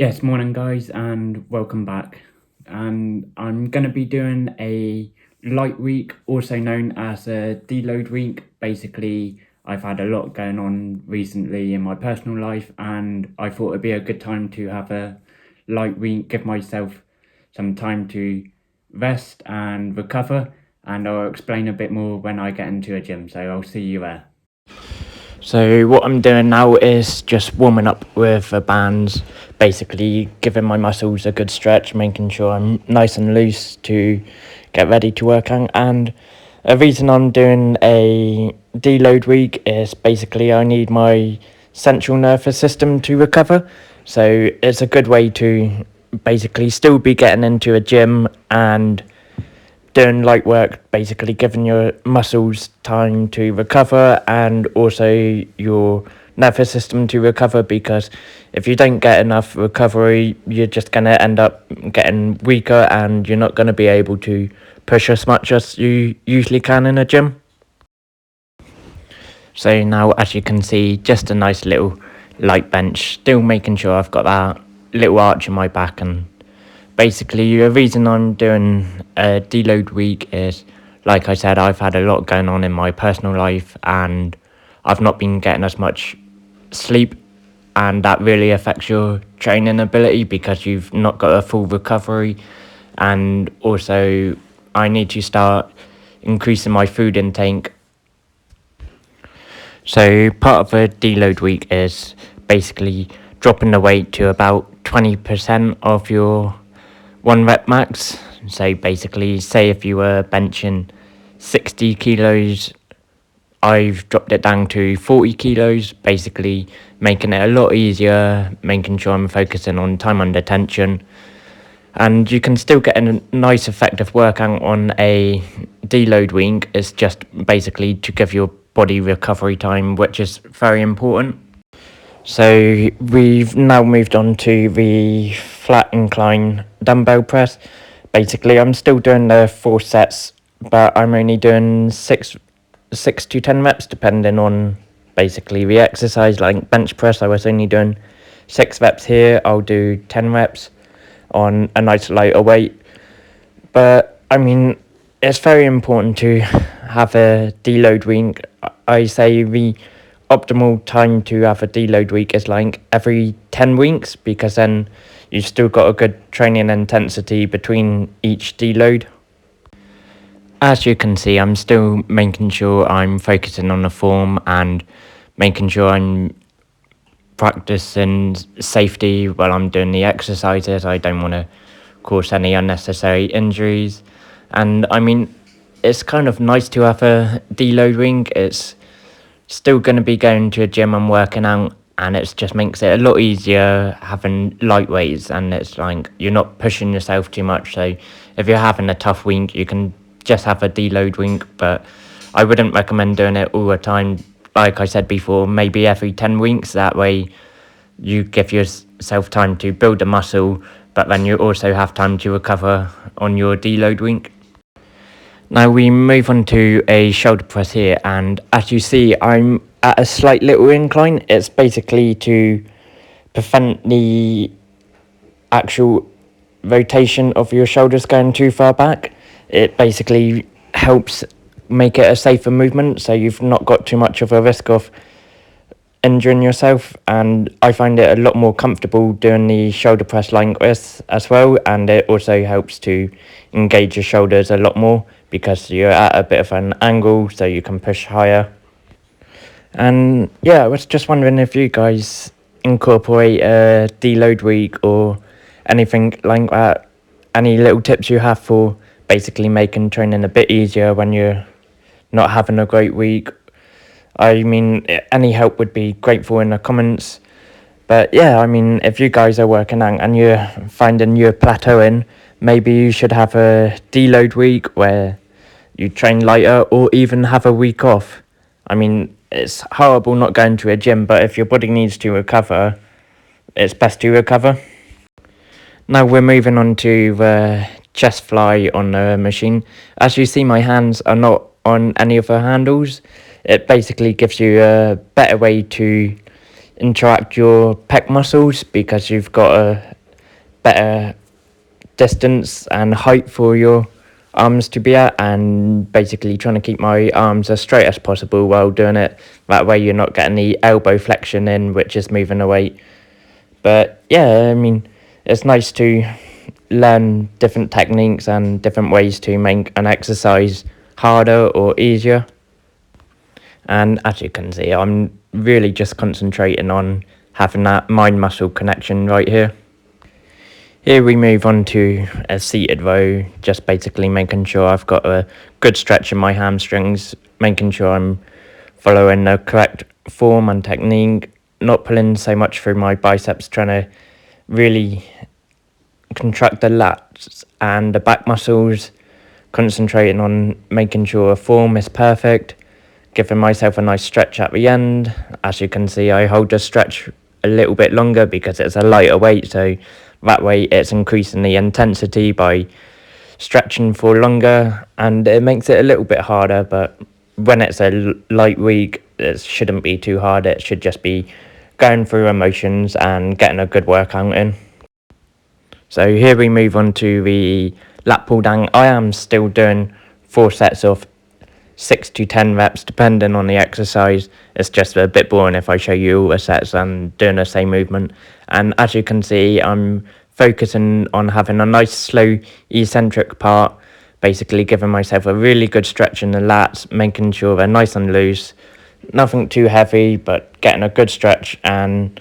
Yes, morning guys, and welcome back. And I'm going to be doing a light week, also known as a deload week. Basically, I've had a lot going on recently in my personal life, and I thought it'd be a good time to have a light week, give myself some time to rest and recover. And I'll explain a bit more when I get into a gym, so I'll see you there. So what I'm doing now is just warming up with the bands, basically giving my muscles a good stretch, making sure I'm nice and loose to get ready to work on. And a reason I'm doing a deload week is basically I need my central nervous system to recover. So it's a good way to basically still be getting into a gym and doing light work, basically giving your muscles time to recover and also your nervous system to recover, because if you don't get enough recovery, you're just going to end up getting weaker and you're not going to be able to push as much as you usually can in a gym. So now, as you can see, just a nice little light bench, still making sure I've got that little arch in my back. And basically, the reason I'm doing a deload week is, like I said, I've had a lot going on in my personal life and I've not been getting as much sleep, and that really affects your training ability because you've not got a full recovery. And also, I need to start increasing my food intake. So part of a deload week is basically dropping the weight to about 20% of your 1 rep max. So basically, say if you were benching 60 kilos, I've dropped it down to 40 kilos, basically making it a lot easier, making sure I'm focusing on time under tension. And you can still get a nice effective workout on a deload week. It's just basically to give your body recovery time, which is very important. So we've now moved on to the flat incline dumbbell press. Basically, I'm still doing the 4 sets, but I'm only doing six to 10 reps depending on basically the exercise. Like bench press, I was only doing 6 reps here. I'll do 10 reps on a nice lighter weight. But I mean, it's very important to have a deload week. I say the optimal time to have a deload week is like every 10 weeks, because then you've still got a good training intensity between each deload. As you can see, I'm still making sure I'm focusing on the form and making sure I'm practicing safety while I'm doing the exercises. I don't want to cause any unnecessary injuries. And I mean, it's kind of nice to have a deload week. It's still going to be going to a gym and working out, and it just makes it a lot easier having light weights, and it's like you're not pushing yourself too much. So if you're having a tough week, you can just have a deload week, but I wouldn't recommend doing it all the time. Like I said before, maybe every 10 weeks. That way you give yourself time to build a muscle, but then you also have time to recover on your deload week. Now we move on to a shoulder press here, and as you see, I'm at a slight little incline. It's basically to prevent the actual rotation of your shoulders going too far back. It basically helps make it a safer movement, so you've not got too much of a risk of injuring yourself. And I find it a lot more comfortable doing the shoulder press like this as well, and it also helps to engage your shoulders a lot more because you're at a bit of an angle, so you can push higher. And yeah, I was just wondering if you guys incorporate a deload week or anything like that. Any little tips you have for basically making training a bit easier when you're not having a great week? I mean, any help would be grateful in the comments. But yeah, I mean, if you guys are working out and you're finding you're plateauing, maybe you should have a deload week where you train lighter, or even have a week off. I mean, it's horrible not going to a gym, but if your body needs to recover, it's best to recover. Now we're moving on to the chest fly on the machine. As you see, my hands are not on any of the handles. It basically gives you a better way to interact your pec muscles because you've got a better distance and height for your arms to be at, and basically trying to keep my arms as straight as possible while doing it. That way you're not getting the elbow flexion in, which is moving the weight. But yeah, I mean, it's nice to learn different techniques and different ways to make an exercise harder or easier. And as you can see, I'm really just concentrating on having that mind muscle connection right here. Here we move on to a seated row, just basically making sure I've got a good stretch in my hamstrings, making sure I'm following the correct form and technique, not pulling so much through my biceps, trying to really contract the lats and the back muscles, concentrating on making sure form is perfect, giving myself a nice stretch at the end. As you can see, I hold the stretch a little bit longer because it's a lighter weight, so that way it's increasing the intensity by stretching for longer, and it makes it a little bit harder. But when it's a light week, it shouldn't be too hard. It should just be going through emotions and getting a good workout in. So here we move on to the lat pull down. I am still doing 4 sets of 6 to 10 reps depending on the exercise. It's just a bit boring if I show you all the sets and doing the same movement. And as you can see, I'm focusing on having a nice slow eccentric part, basically giving myself a really good stretch in the lats, making sure they're nice and loose, nothing too heavy, but getting a good stretch and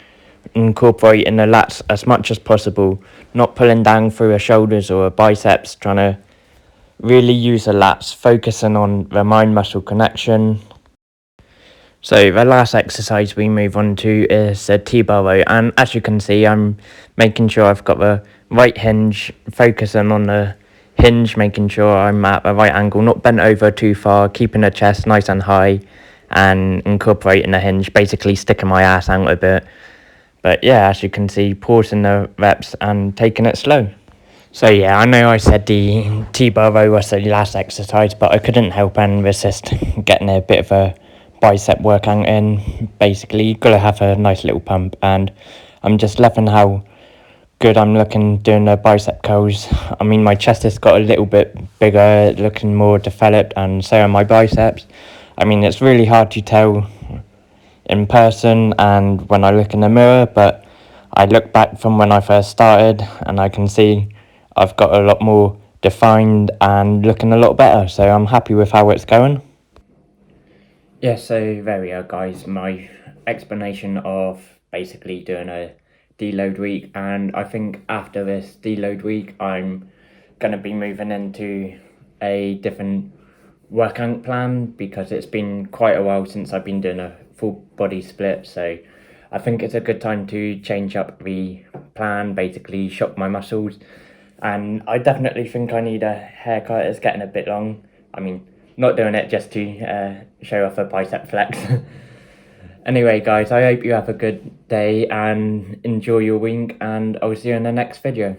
incorporating the lats as much as possible, not pulling down through the shoulders or the biceps, trying to really use the lats, focusing on the mind muscle connection. So the last exercise we move on to is a T-bar row, and as you can see, I'm making sure I've got the right hinge, focusing on the hinge, making sure I'm at the right angle, not bent over too far, keeping the chest nice and high, and incorporating the hinge, basically sticking my ass out a bit. But yeah, as you can see, pausing the reps and taking it slow. So yeah, I know I said the T-bar row was the last exercise, but I couldn't help and resist getting a bit of a bicep workout in. Basically, you gotta have a nice little pump, and I'm just loving how good I'm looking doing the bicep curls. I mean, my chest has got a little bit bigger, looking more developed, and so are my biceps. I mean, it's really hard to tell in person and when I look in the mirror, but I look back from when I first started and I can see I've got a lot more defined and looking a lot better, so I'm happy with how it's going. Yeah, so there we are, guys. My explanation of basically doing a deload week, and I think after this deload week, I'm going to be moving into a different workout plan because it's been quite a while since I've been doing a full body split. So I think it's a good time to change up the plan, basically shock my muscles. And I definitely think I need a haircut. It's getting a bit long. I mean, not doing it just to show off a bicep flex. Anyway, guys, I hope you have a good day and enjoy your week, and I'll see you in the next video.